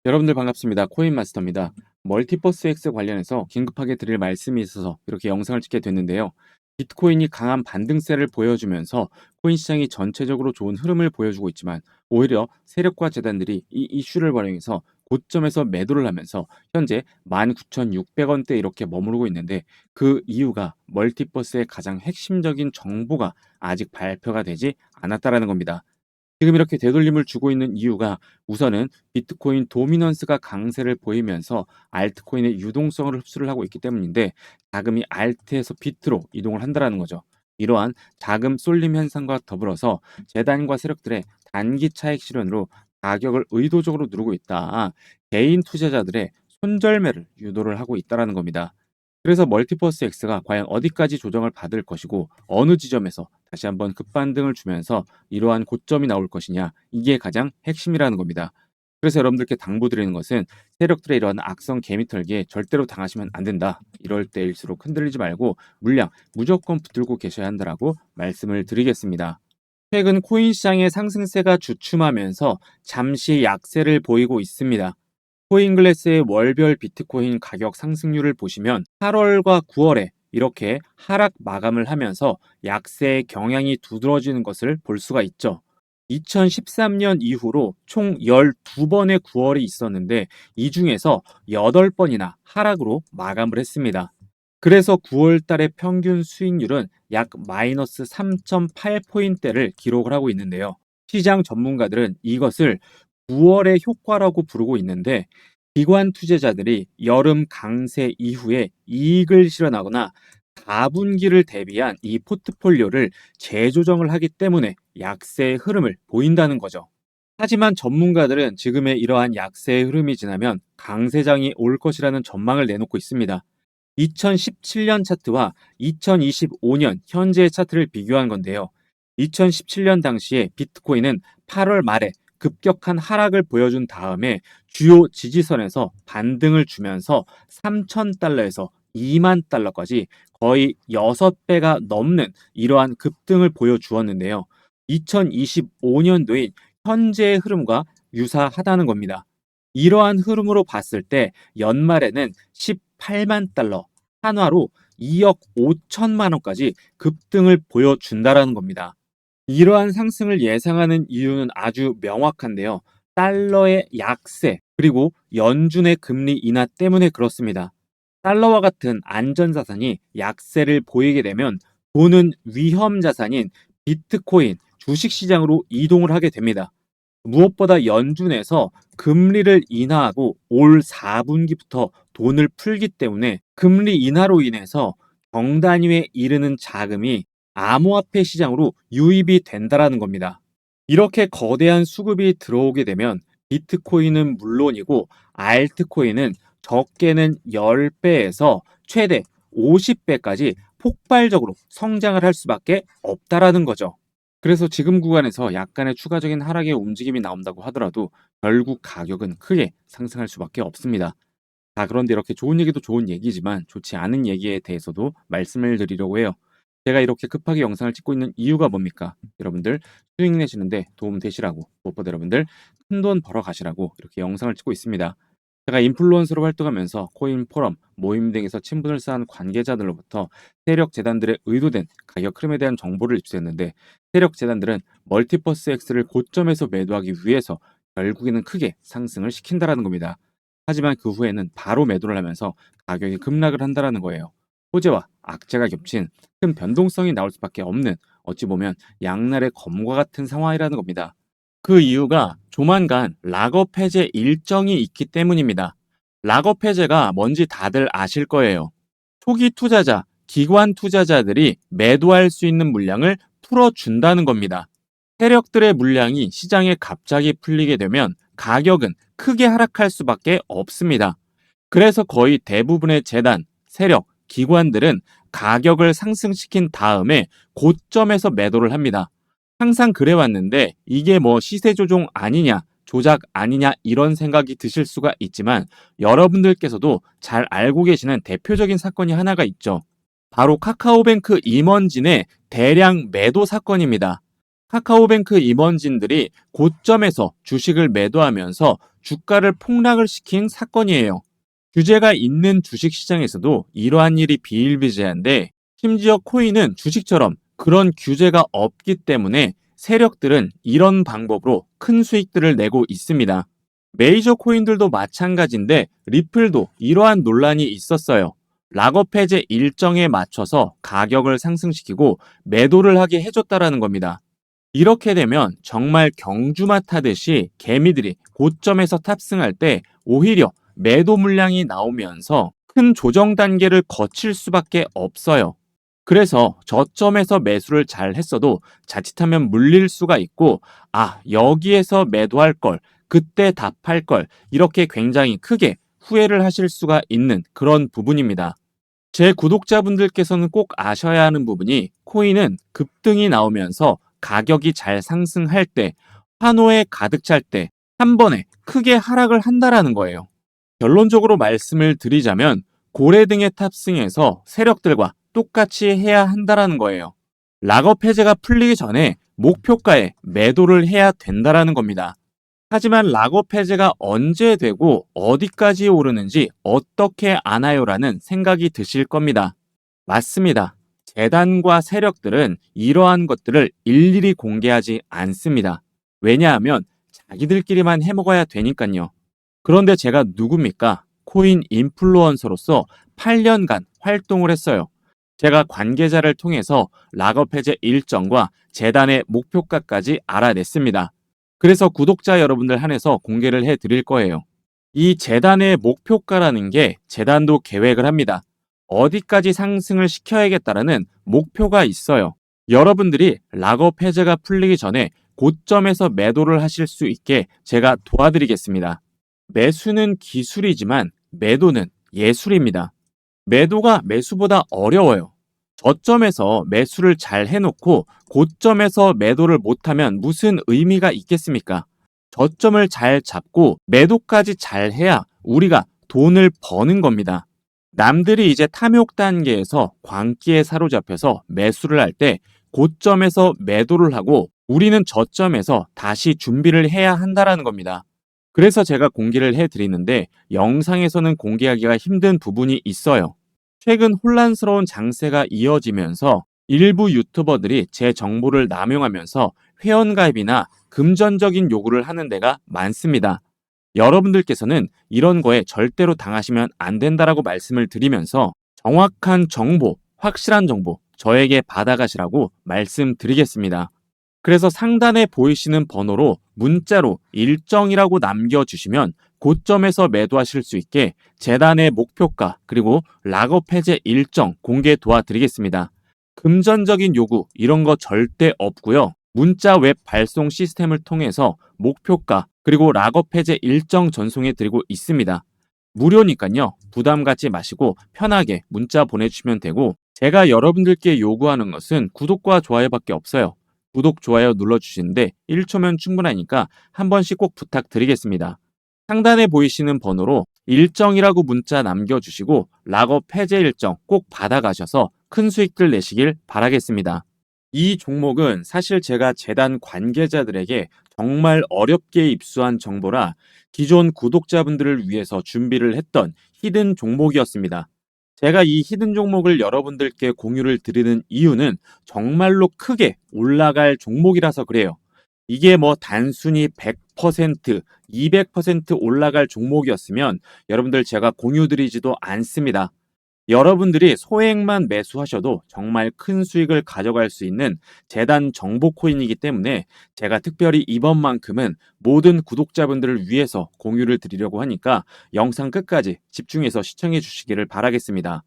여러분들 반갑습니다. 코인마스터입니다. 멀티버스 X 관련해서 긴급하게 드릴 말씀이 있어서 이렇게 영상을 찍게 됐는데요. 비트코인이 강한 반등세를 보여주면서 코인 시장이 전체적으로 좋은 흐름을 보여주고 있지만 오히려 세력과 재단들이 이 이슈를 활용해서 고점에서 매도를 하면서 현재 19,600원대 이렇게 머무르고 있는데 그 이유가 멀티버스의 가장 핵심적인 정보가 아직 발표가 되지 않았다라는 겁니다. 지금 이렇게 되돌림을 주고 있는 이유가 우선은 비트코인 도미넌스가 강세를 보이면서 알트코인의 유동성을 흡수를 하고 있기 때문인데 자금이 알트에서 비트로 이동을 한다라는 거죠. 이러한 자금 쏠림 현상과 더불어서 재단과 세력들의 단기 차익 실현으로 가격을 의도적으로 누르고 있다. 개인 투자자들의 손절매를 유도를 하고 있다라는 겁니다. 그래서 멀티버스 X가 과연 어디까지 조정을 받을 것이고 어느 지점에서 다시 한번 급반등을 주면서 이러한 고점이 나올 것이냐, 이게 가장 핵심이라는 겁니다. 그래서 여러분들께 당부드리는 것은 세력들의 이러한 악성 개미털기에 절대로 당하시면 안 된다. 이럴 때일수록 흔들리지 말고 물량 무조건 붙들고 계셔야 한다라고 말씀을 드리겠습니다. 최근 코인 시장의 상승세가 주춤하면서 잠시 약세를 보이고 있습니다. 코인글래스의 월별 비트코인 가격 상승률을 보시면 8월과 9월에 이렇게 하락 마감을 하면서 약세의 경향이 두드러지는 것을 볼 수가 있죠. 2013년 이후로 총 12번의 9월이 있었는데 이 중에서 8번이나 하락으로 마감을 했습니다. 그래서 9월 달의 평균 수익률은 약 마이너스 3.8포인트를 기록을 하고 있는데요. 시장 전문가들은 이것을 9월의 효과라고 부르고 있는데 기관 투자자들이 여름 강세 이후에 이익을 실현하거나 4분기를 대비한 이 포트폴리오를 재조정을 하기 때문에 약세의 흐름을 보인다는 거죠. 하지만 전문가들은 지금의 이러한 약세의 흐름이 지나면 강세장이 올 것이라는 전망을 내놓고 있습니다. 2017년 차트와 2025년 현재의 차트를 비교한 건데요. 2017년 당시에 비트코인은 8월 말에 급격한 하락을 보여준 다음에 주요 지지선에서 반등을 주면서 3,000달러에서 2만 달러까지 거의 6배가 넘는 이러한 급등을 보여주었는데요. 2025년도인 현재의 흐름과 유사하다는 겁니다. 이러한 흐름으로 봤을 때 연말에는 18만 달러, 한화로 2억 5천만 원까지 급등을 보여준다라는 겁니다. 이러한 상승을 예상하는 이유는 아주 명확한데요. 달러의 약세, 그리고 연준의 금리 인하 때문에 그렇습니다. 달러와 같은 안전자산이 약세를 보이게 되면 돈은 위험자산인 비트코인, 주식시장으로 이동을 하게 됩니다. 무엇보다 연준에서 금리를 인하하고 올 4분기부터 돈을 풀기 때문에 금리 인하로 인해서 경단위에 이르는 자금이 암호화폐 시장으로 유입이 된다라는 겁니다. 이렇게 거대한 수급이 들어오게 되면 비트코인은 물론이고 알트코인은 적게는 10배에서 최대 50배까지 폭발적으로 성장을 할 수밖에 없다라는 거죠. 그래서 지금 구간에서 약간의 추가적인 하락의 움직임이 나온다고 하더라도 결국 가격은 크게 상승할 수밖에 없습니다. 자, 그런데 이렇게 좋은 얘기도 좋은 얘기지만 좋지 않은 얘기에 대해서도 말씀을 드리려고 해요. 제가 이렇게 급하게 영상을 찍고 있는 이유가 뭡니까? 여러분들 수익 내시는데 도움 되시라고, 무엇보다 여러분들 큰돈 벌어 가시라고 이렇게 영상을 찍고 있습니다. 제가 인플루언서로 활동하면서 코인 포럼, 모임 등에서 친분을 쌓은 관계자들로부터 세력 재단들의 의도된 가격 흐름에 대한 정보를 입수했는데 세력 재단들은 멀티버스 X를 고점에서 매도하기 위해서 결국에는 크게 상승을 시킨다라는 겁니다. 하지만 그 후에는 바로 매도를 하면서 가격이 급락을 한다라는 거예요. 호재와 악재가 겹친 큰 변동성이 나올 수밖에 없는, 어찌 보면 양날의 검과 같은 상황이라는 겁니다. 그 이유가 조만간 락업 해제 일정이 있기 때문입니다. 락업 해제가 뭔지 다들 아실 거예요. 초기 투자자, 기관 투자자들이 매도할 수 있는 물량을 풀어준다는 겁니다. 세력들의 물량이 시장에 갑자기 풀리게 되면 가격은 크게 하락할 수밖에 없습니다. 그래서 거의 대부분의 재단, 세력, 기관들은 가격을 상승시킨 다음에 고점에서 매도를 합니다. 항상 그래왔는데 이게 뭐 시세 조종 아니냐, 조작 아니냐 이런 생각이 드실 수가 있지만 여러분들께서도 잘 알고 계시는 대표적인 사건이 하나가 있죠. 바로 카카오뱅크 임원진의 대량 매도 사건입니다. 카카오뱅크 임원진들이 고점에서 주식을 매도하면서 주가를 폭락을 시킨 사건이에요. 규제가 있는 주식시장에서도 이러한 일이 비일비재한데 심지어 코인은 주식처럼 그런 규제가 없기 때문에 세력들은 이런 방법으로 큰 수익들을 내고 있습니다. 메이저 코인들도 마찬가지인데 리플도 이러한 논란이 있었어요. 락업 해제 일정에 맞춰서 가격을 상승시키고 매도를 하게 해줬다라는 겁니다. 이렇게 되면 정말 경주마 타듯이 개미들이 고점에서 탑승할 때 오히려 매도 물량이 나오면서 큰 조정 단계를 거칠 수밖에 없어요. 그래서 저점에서 매수를 잘 했어도 자칫하면 물릴 수가 있고, 아, 여기에서 매도할 걸, 그때 답할 걸, 이렇게 굉장히 크게 후회를 하실 수가 있는 그런 부분입니다. 제 구독자분들께서는 꼭 아셔야 하는 부분이 코인은 급등이 나오면서 가격이 잘 상승할 때, 환호에 가득 찰 때, 한 번에 크게 하락을 한다라는 거예요. 결론적으로 말씀을 드리자면 고래 등의 탑승에서 세력들과 똑같이 해야 한다라는 거예요. 락업 해제가 풀리기 전에 목표가에 매도를 해야 된다라는 겁니다. 하지만 락업 해제가 언제 되고 어디까지 오르는지 어떻게 아나요라는 생각이 드실 겁니다. 맞습니다. 재단과 세력들은 이러한 것들을 일일이 공개하지 않습니다. 왜냐하면 자기들끼리만 해먹어야 되니까요. 그런데 제가 누굽니까? 코인 인플루언서로서 8년간 활동을 했어요. 제가 관계자를 통해서 락업 해제 일정과 재단의 목표가까지 알아냈습니다. 그래서 구독자 여러분들 한해서 공개를 해 드릴 거예요. 이 재단의 목표가라는 게 재단도 계획을 합니다. 어디까지 상승을 시켜야겠다라는 목표가 있어요. 여러분들이 락업 해제가 풀리기 전에 고점에서 매도를 하실 수 있게 제가 도와드리겠습니다. 매수는 기술이지만 매도는 예술입니다. 매도가 매수보다 어려워요. 저점에서 매수를 잘 해놓고 고점에서 매도를 못하면 무슨 의미가 있겠습니까? 저점을 잘 잡고 매도까지 잘 해야 우리가 돈을 버는 겁니다. 남들이 이제 탐욕 단계에서 광기에 사로잡혀서 매수를 할 때 고점에서 매도를 하고 우리는 저점에서 다시 준비를 해야 한다라는 겁니다. 그래서 제가 공개를 해드리는데 영상에서는 공개하기가 힘든 부분이 있어요. 최근 혼란스러운 장세가 이어지면서 일부 유튜버들이 제 정보를 남용하면서 회원가입이나 금전적인 요구를 하는 데가 많습니다. 여러분들께서는 이런 거에 절대로 당하시면 안 된다라고 말씀을 드리면서 정확한 정보, 확실한 정보 저에게 받아가시라고 말씀드리겠습니다. 그래서 상단에 보이시는 번호로 문자로 일정이라고 남겨주시면 고점에서 매도하실 수 있게 재단의 목표가 그리고 락업 해제 일정 공개 도와드리겠습니다. 금전적인 요구 이런 거 절대 없고요. 문자 웹 발송 시스템을 통해서 목표가 그리고 락업 해제 일정 전송해 드리고 있습니다. 무료니까요. 부담 갖지 마시고 편하게 문자 보내주시면 되고 제가 여러분들께 요구하는 것은 구독과 좋아요밖에 없어요. 구독, 좋아요 눌러주시는데 1초면 충분하니까 한 번씩 꼭 부탁드리겠습니다. 상단에 보이시는 번호로 일정이라고 문자 남겨주시고 락업 해제 일정 꼭 받아가셔서 큰 수익들 내시길 바라겠습니다. 이 종목은 사실 제가 재단 관계자들에게 정말 어렵게 입수한 정보라 기존 구독자분들을 위해서 준비를 했던 히든 종목이었습니다. 제가 이 히든 종목을 여러분들께 공유를 드리는 이유는 정말로 크게 올라갈 종목이라서 그래요. 이게 뭐 단순히 100%, 200% 올라갈 종목이었으면 여러분들 제가 공유 드리지도 않습니다. 여러분들이 소액만 매수하셔도 정말 큰 수익을 가져갈 수 있는 재단 정보 코인이기 때문에 제가 특별히 이번만큼은 모든 구독자분들을 위해서 공유를 드리려고 하니까 영상 끝까지 집중해서 시청해 주시기를 바라겠습니다.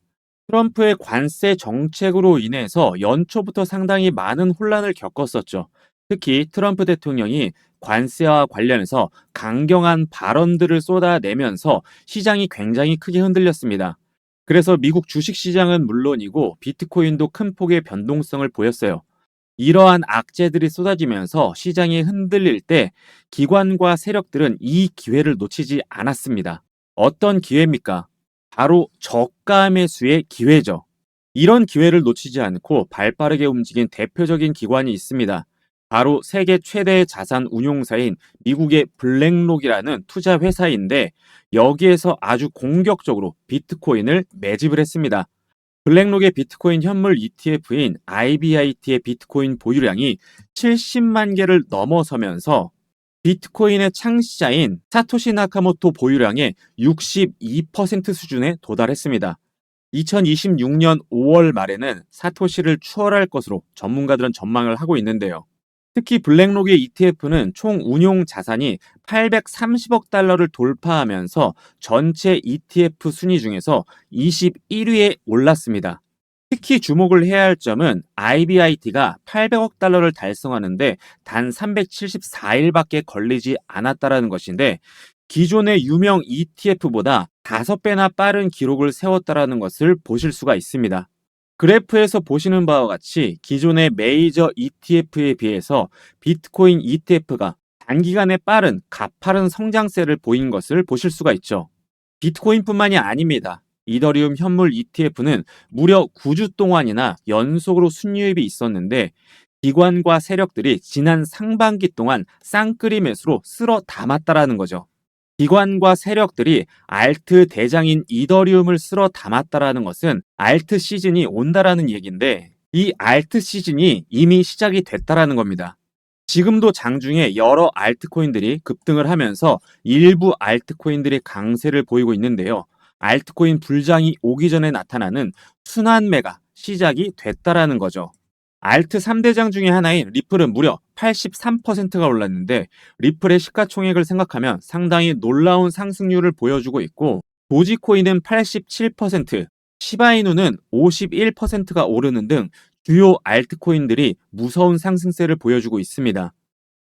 트럼프의 관세 정책으로 인해서 연초부터 상당히 많은 혼란을 겪었었죠. 특히 트럼프 대통령이 관세와 관련해서 강경한 발언들을 쏟아내면서 시장이 굉장히 크게 흔들렸습니다. 그래서 미국 주식시장은 물론이고 비트코인도 큰 폭의 변동성을 보였어요. 이러한 악재들이 쏟아지면서 시장이 흔들릴 때 기관과 세력들은 이 기회를 놓치지 않았습니다. 어떤 기회입니까? 바로 저가 매수의 기회죠. 이런 기회를 놓치지 않고 발빠르게 움직인 대표적인 기관이 있습니다. 바로 세계 최대의 자산 운용사인 미국의 블랙록이라는 투자 회사인데 여기에서 아주 공격적으로 비트코인을 매집을 했습니다. 블랙록의 비트코인 현물 ETF인 IBIT의 비트코인 보유량이 70만 개를 넘어서면서 비트코인의 창시자인 사토시 나카모토 보유량의 62% 수준에 도달했습니다. 2026년 5월 말에는 사토시를 추월할 것으로 전문가들은 전망을 하고 있는데요. 특히 블랙록의 ETF는 총 운용 자산이 830억 달러를 돌파하면서 전체 ETF 순위 중에서 21위에 올랐습니다. 특히 주목을 해야 할 점은 IBIT가 800억 달러를 달성하는데 단 374일밖에 걸리지 않았다는 것인데 기존의 유명 ETF보다 5배나 빠른 기록을 세웠다는 것을 보실 수가 있습니다. 그래프에서 보시는 바와 같이 기존의 메이저 ETF에 비해서 비트코인 ETF가 단기간에 빠른 가파른 성장세를 보인 것을 보실 수가 있죠. 비트코인뿐만이 아닙니다. 이더리움 현물 ETF는 무려 9주 동안이나 연속으로 순유입이 있었는데 기관과 세력들이 지난 상반기 동안 쌍끌이 매수로 쓸어 담았다라는 거죠. 기관과 세력들이 알트 대장인 이더리움을 쓸어 담았다라는 것은 알트 시즌이 온다라는 얘기인데 이 알트 시즌이 이미 시작이 됐다라는 겁니다. 지금도 장중에 여러 알트코인들이 급등을 하면서 일부 알트코인들이 강세를 보이고 있는데요. 알트코인 불장이 오기 전에 나타나는 순환매가 시작이 됐다라는 거죠. 알트 3대장 중에 하나인 리플은 무려 83%가 올랐는데 리플의 시가총액을 생각하면 상당히 놀라운 상승률을 보여주고 있고 도지코인은 87%, 시바이누는 51%가 오르는 등 주요 알트코인들이 무서운 상승세를 보여주고 있습니다.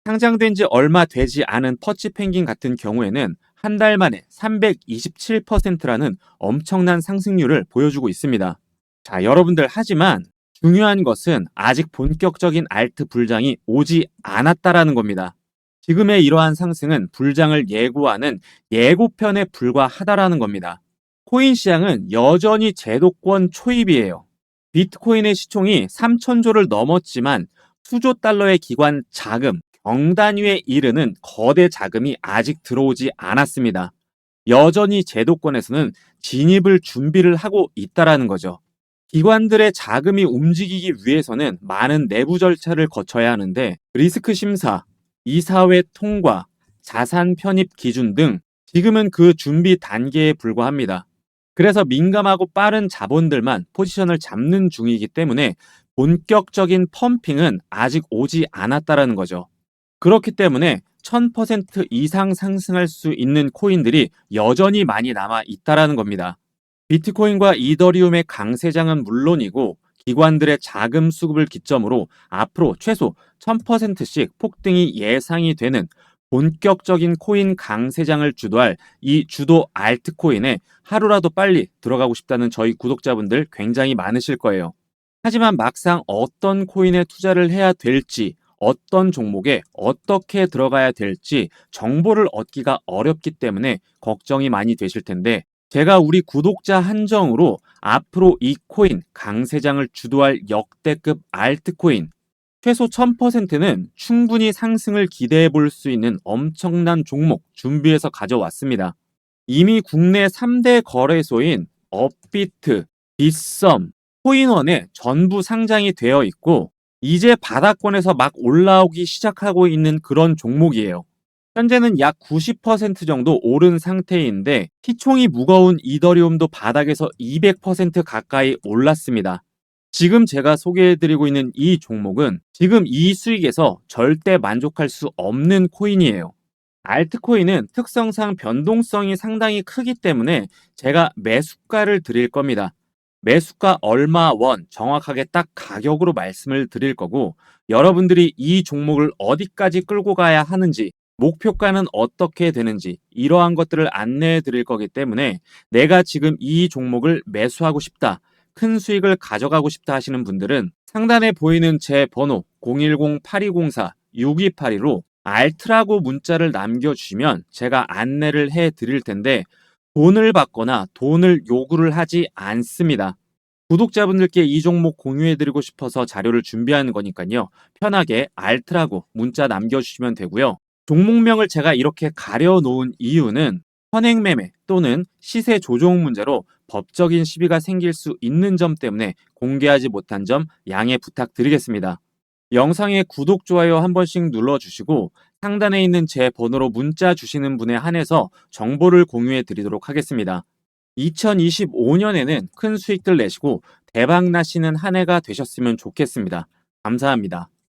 상장된 지 얼마 되지 않은 퍼치펭귄 같은 경우에는 한 달 만에 327%라는 엄청난 상승률을 보여주고 있습니다. 자, 여러분들 하지만 중요한 것은 아직 본격적인 알트 불장이 오지 않았다라는 겁니다. 지금의 이러한 상승은 불장을 예고하는 예고편에 불과하다라는 겁니다. 코인 시장은 여전히 제도권 초입이에요. 비트코인의 시총이 3천조를 넘었지만 수조 달러의 기관 자금, 경단위에 이르는 거대 자금이 아직 들어오지 않았습니다. 여전히 제도권에서는 진입을 준비를 하고 있다라는 거죠. 기관들의 자금이 움직이기 위해서는 많은 내부 절차를 거쳐야 하는데 리스크 심사, 이사회 통과, 자산 편입 기준 등 지금은 그 준비 단계에 불과합니다. 그래서 민감하고 빠른 자본들만 포지션을 잡는 중이기 때문에 본격적인 펌핑은 아직 오지 않았다라는 거죠. 그렇기 때문에 1000% 이상 상승할 수 있는 코인들이 여전히 많이 남아 있다라는 겁니다. 비트코인과 이더리움의 강세장은 물론이고 기관들의 자금 수급을 기점으로 앞으로 최소 1000%씩 폭등이 예상이 되는 본격적인 코인 강세장을 주도할 이 주도 알트코인에 하루라도 빨리 들어가고 싶다는 저희 구독자분들 굉장히 많으실 거예요. 하지만 막상 어떤 코인에 투자를 해야 될지, 어떤 종목에 어떻게 들어가야 될지 정보를 얻기가 어렵기 때문에 걱정이 많이 되실 텐데 제가 우리 구독자 한정으로 앞으로 이 코인 강세장을 주도할 역대급 알트코인 최소 1000%는 충분히 상승을 기대해 볼 수 있는 엄청난 종목 준비해서 가져왔습니다. 이미 국내 3대 거래소인 업비트, 빗썸, 코인원에 전부 상장이 되어 있고 이제 바닥권에서 막 올라오기 시작하고 있는 그런 종목이에요. 현재는 약 90% 정도 오른 상태인데 시총이 무거운 이더리움도 바닥에서 200% 가까이 올랐습니다. 지금 제가 소개해드리고 있는 이 종목은 지금 이 수익에서 절대 만족할 수 없는 코인이에요. 알트코인은 특성상 변동성이 상당히 크기 때문에 제가 매수가를 드릴 겁니다. 매수가 얼마 원 정확하게 딱 가격으로 말씀을 드릴 거고 여러분들이 이 종목을 어디까지 끌고 가야 하는지 목표가는 어떻게 되는지 이러한 것들을 안내해 드릴 거기 때문에 내가 지금 이 종목을 매수하고 싶다. 큰 수익을 가져가고 싶다 하시는 분들은 상단에 보이는 제 번호 010-8204-6282로 알트라고 문자를 남겨주시면 제가 안내를 해 드릴 텐데 돈을 받거나 돈을 요구를 하지 않습니다. 구독자분들께 이 종목 공유해드리고 싶어서 자료를 준비하는 거니까요. 편하게 알트라고 문자 남겨주시면 되고요. 종목명을 제가 이렇게 가려놓은 이유는 선행매매 또는 시세 조종 문제로 법적인 시비가 생길 수 있는 점 때문에 공개하지 못한 점 양해 부탁드리겠습니다. 영상에 구독, 좋아요 한 번씩 눌러주시고 상단에 있는 제 번호로 문자 주시는 분에 한해서 정보를 공유해 드리도록 하겠습니다. 2025년에는 큰 수익들 내시고 대박 나시는 한 해가 되셨으면 좋겠습니다. 감사합니다.